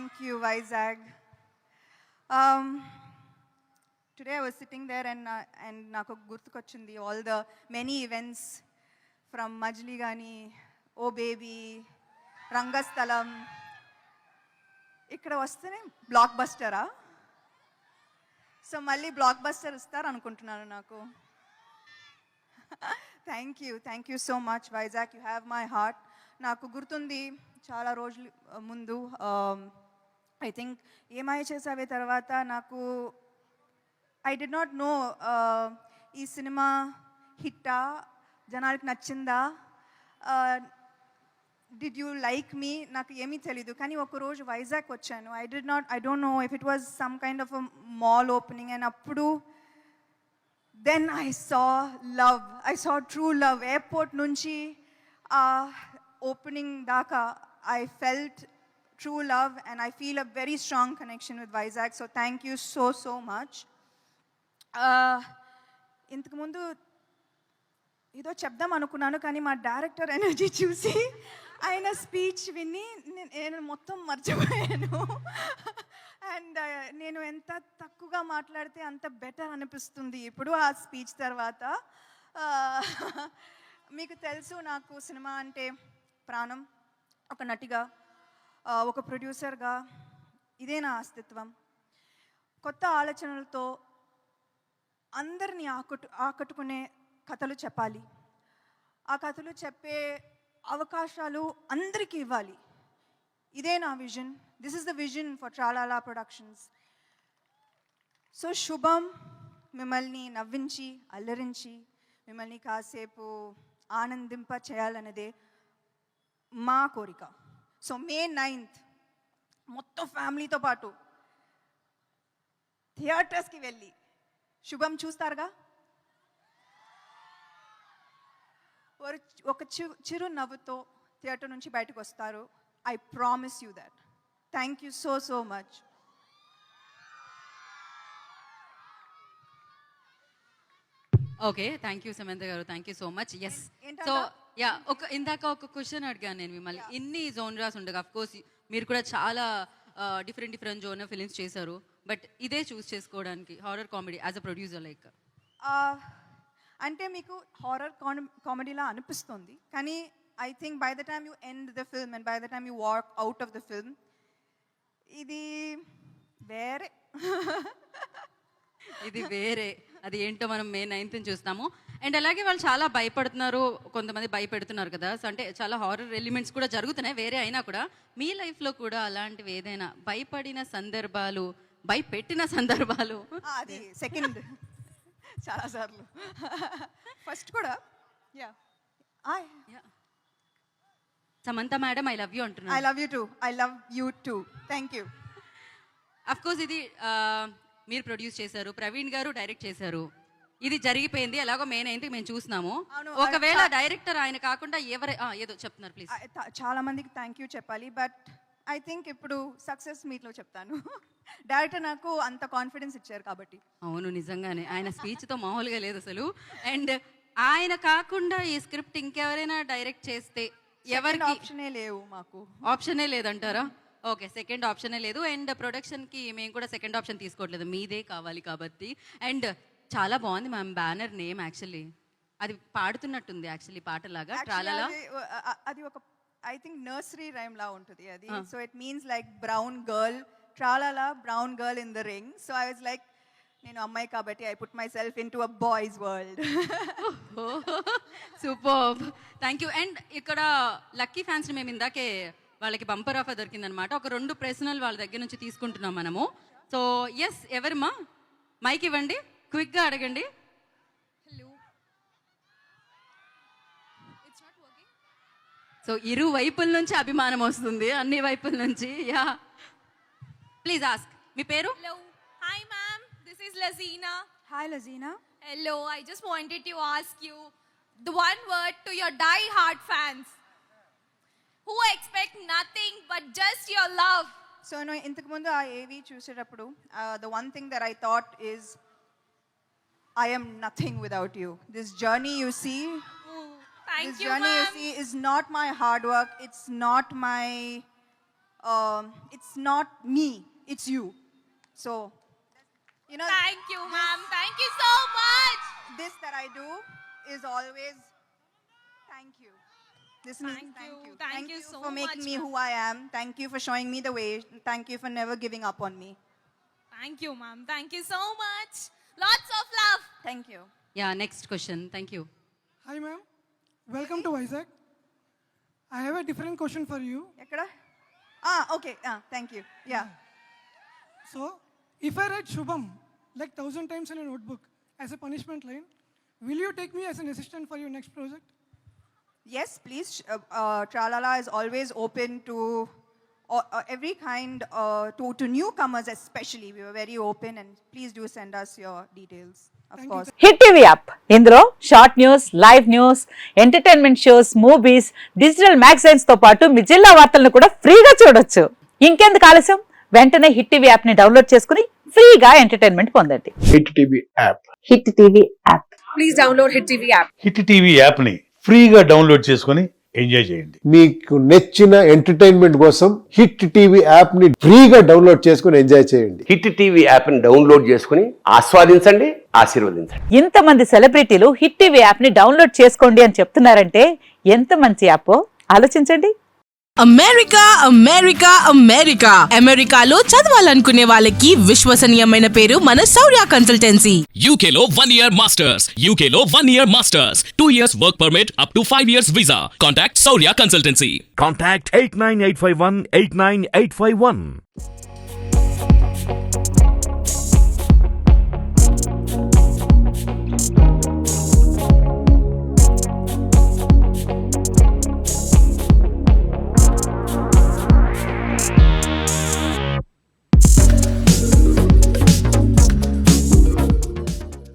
Thank you, Vizag. Um, today I was sitting there and నాకు గుర్తుకొచ్చింది all the many events from Majli Gani, Oh Baby, రంగస్థలం. ఇక్కడ వస్తేనే black బస్టరా? So మళ్ళీ block buster ఇస్తారు అనుకుంటున్నాను నాకు. Thank you so much Vizag, you have my heart. నాకు గుర్తుంది చాలా రోజులు ముందు, ఐ థింక్ ఏమై చేసావే తర్వాత నాకు ఐ డి నాట్ నో ఈ సినిమా హిట్టా, జనానికి నచ్చిందా, డిడ్ యూ లైక్ మీ, నాకు ఏమీ తెలీదు. కానీ ఒకరోజు వైజాగ్ వచ్చాను. I don't know if it was some kind of a mall opening, and అప్పుడు then I saw true love. Airport nunchi opening daka, I felt true love, and I feel a very strong connection with Vizag. So thank you so much. ఇంతకు ముందు ఏదో చెప్దాం అనుకున్నాను, కానీ మా director energy చూసి ఆయన స్పీచ్ విని నేను మొత్తం మర్చిపోయాను. అండ్ నేను ఎంత తక్కువగా మాట్లాడితే అంత బెటర్ అనిపిస్తుంది ఇప్పుడు ఆ స్పీచ్ తర్వాత. మీకు తెలుసు నాకు సినిమా అంటే ప్రాణం. ఒక నటిగా, ఒక ప్రొడ్యూసర్గా ఇదే నా అస్తిత్వం. కొత్త ఆలోచనలతో అందరినీ ఆకట్టుకునే కథలు చెప్పాలి. ఆ కథలు చెప్పే అవకాశాలు అందరికీ ఇవ్వాలి. ఇదే నా vision. This is the vision for Tralala productions. So శుభం మిమ్మల్ని నవ్వించి, అల్లరించి, మిమ్మల్ని కాసేపు ఆనందింప చేయాలన్నదే మా కోరిక. సో May 9th మొత్తం ఫ్యామిలీతో పాటు థియేటర్స్కి వెళ్ళి శుభం చూస్తారుగా. ఒక చిరు నవ్వుతో థియేటర్ నుంచి బయటకు వస్తారు. I promise you that. Thank you so much. Okay, thank you Samantha garu, thank you so much. Yes, so yeah, ఇందాక ఒక క్వశ్చన్ అడిగాను నేను మిమ్మల్ని. ఇన్ని జోనరాస్ ఉండగా, అఫ్ కోర్స్ మీరు కూడా చాలా డిఫరెంట్ జోనర్ ఫిలిమ్స్ చేశారు, బట్ ఇదే చూస్ చేసుకోవడానికి horror comedy as a producer like అంటే మీకు హారర్ కామెడీలా అనిపిస్తుంది, కానీ I think by the time you end the film and by the time you walk out of the film, ఇది వేరే. ఇది వేరే, అది ఏంటో మనం May 9th చూస్తాము. అండ్ అలాగే వాళ్ళు చాలా భయపడుతున్నారు, కొంతమంది భయపెడుతున్నారు కదా. సో అంటే చాలా హారర్ ఎలిమెంట్స్ కూడా జరుగుతున్నాయి వేరే అయినా కూడా. మీ లైఫ్లో కూడా అలాంటివి ఏదైనా భయపడిన సందర్భాలు, భయపెట్టిన సందర్భాలు? అది సెకండ్ చాలాసార్లు. ఫస్ట్ కూడా yeah Samantha madam, I love you అంటున్నాను. I love you too. Thank you. Of course ఇది మీరు ప్రొడ్యూస్ చేశారు, ప్రవీణ్ గారు డైరెక్ట్ చేశారు. ఇది జరిగిపోయింది, ఎలాగో May 9th మేము చూస్తున్నాము. ఒకవేళ డైరెక్టర్ ఆయన కాకుండా ఏదో చెప్తున్నారు, ప్లీజ్. చాలా మందికి థ్యాంక్ యూ చెప్పాలి, బట్ ఐ థింక్ ఇప్పుడు సక్సెస్ మీట్లో చెప్తాను. డైరెక్టర్ నాకు అంత కాన్ఫిడెన్స్ ఇచ్చారు కాబట్టి. అవును, నిజంగానే ఆయన స్పీచ్తో మామూలుగా లేదు అసలు. అండ్ ఆయన కాకుండా ఈ స్క్రిప్ట్ ఇంకెవరైనా డైరెక్ట్ చేస్తే ఎవరికి ఆప్షనే లేవు, మాకు ఆప్షనే లేదంటారా? ఓకే, సెకండ్ ఆప్షనే లేదు. అండ్ ప్రొడక్షన్కి మేము కూడా సెకండ్ ఆప్షన్ తీసుకోవట్లేదు, మీదే కావాలి కాబట్టి. అండ్ చాలా బాగుంది మ్యామ్ బ్యానర్ నేమ్. యాక్చువల్లీ అది పాడుతున్నట్టుంది, యాక్చువల్లీ పాటలాగా ట్రాలాలా. అది ఒక ఐ థింక్ నర్సరీ రైమ్ లా ఉంటుంది అది. So it means like brown girl, Tralala brown girl in the ring. So I was like, నేను అమ్మాయి కాబట్టి I put myself into a boys world. Super, thank you. And ఇక్కడ lucky ఫ్యాన్స్ని మేము ఇందాకే వాళ్ళకి బంపర్ ఆఫర్ దొరికిందనమాట. ఒక 2 ప్రశ్నలు వాళ్ళ దగ్గర నుంచి తీసుకుంటున్నాం మనము. సో ఎస్, ఎవరమ్మా మైక్ ఇవ్వండి, క్విక్గా అడగండి. సో ఇరు వైపుల నుంచి అభిమానం వస్తుంది, అన్ని వైపుల నుంచి. Yeah, please ask. మీ పేరు? Hello. Hi ma'am, this is Lazina. Hi Lazina. Hello, I just wanted to ask you the one word to your die-hard fans who expect nothing but just your love. So నేను ఇంతకు ముందు ఆ ఏవి చూసేటప్పుడు the one thing that I thought is, I am nothing without you. This journey you see, Thank this you journey ma'am. you see is not my hard work, it's not my it's not me, it's you. So, you know, Thank you, ma'am. Thank you so much. this that I do is always thank you. This means Thank thank you. you. Thank you so for making much, me ma'am. who I am. Thank you for showing me the way. Thank you for never giving up on me. Thank you, ma'am. Thank you so much. Lots of love. Thank you. Yeah next question thank you Hi ma'am, welcome to Vizag. I have a different question for you. Ekkada? Okay. Thank you. Yeah. So, if I write Shubham like 1,000 times in a notebook as a punishment line, will you take me as an assistant for your next project? Yes, please. Tralala is always open to every kind, to newcomers especially. We were very open, and please do send us your details, of Thank you. course. Hit TV app ఇందులో short news, live news, entertainment shows, movies, digital magazines తో పాటు మీ జిల్లా వార్తలను కూడా ఫ్రీగా చూడొచ్చు. ఇంకెందుకు ఆలస్యం, వెంటనే హిట్ టీవీ యాప్ ని డౌన్లోడ్ చేసుకుని ఫ్రీగా ఎంటర్టైన్మెంట్ పొందండి. Hit TV app. Hit TV app. Hit TV యాప్ని ఫ్రీగా డౌన్లోడ్ చేసుకొని ఎంజాయ్ చేయండి. మీకు నచ్చిన ఎంటర్టైన్మెంట్ కోసం హిట్ టీవీ యాప్ ని ఫ్రీగా డౌన్లోడ్ చేసుకుని ఎంజాయ్ చేయండి. హిట్ టీవీ యాప్ని డౌన్లోడ్ చేసుకుని ఆస్వాదించండి, ఆశీర్వదించండి. ఇంతమంది సెలబ్రిటీలు హిట్ టీవీ యాప్ ని డౌన్లోడ్ చేసుకోండి అని చెప్తున్నారంటే ఎంత మంచి యాప్ ఆలోచించండి. అమెరికా అమెరికాలో చదవాలనుకునే వాళ్ళకి విశ్వసనీయమైన పేరు మన శౌర్య కన్సల్టెన్సీ. UK లో 1 year masters, UK లో 1 year masters, 2 years work permit up to 5 years visa. Contact Saurya Consultancy. Contact 89851 89851.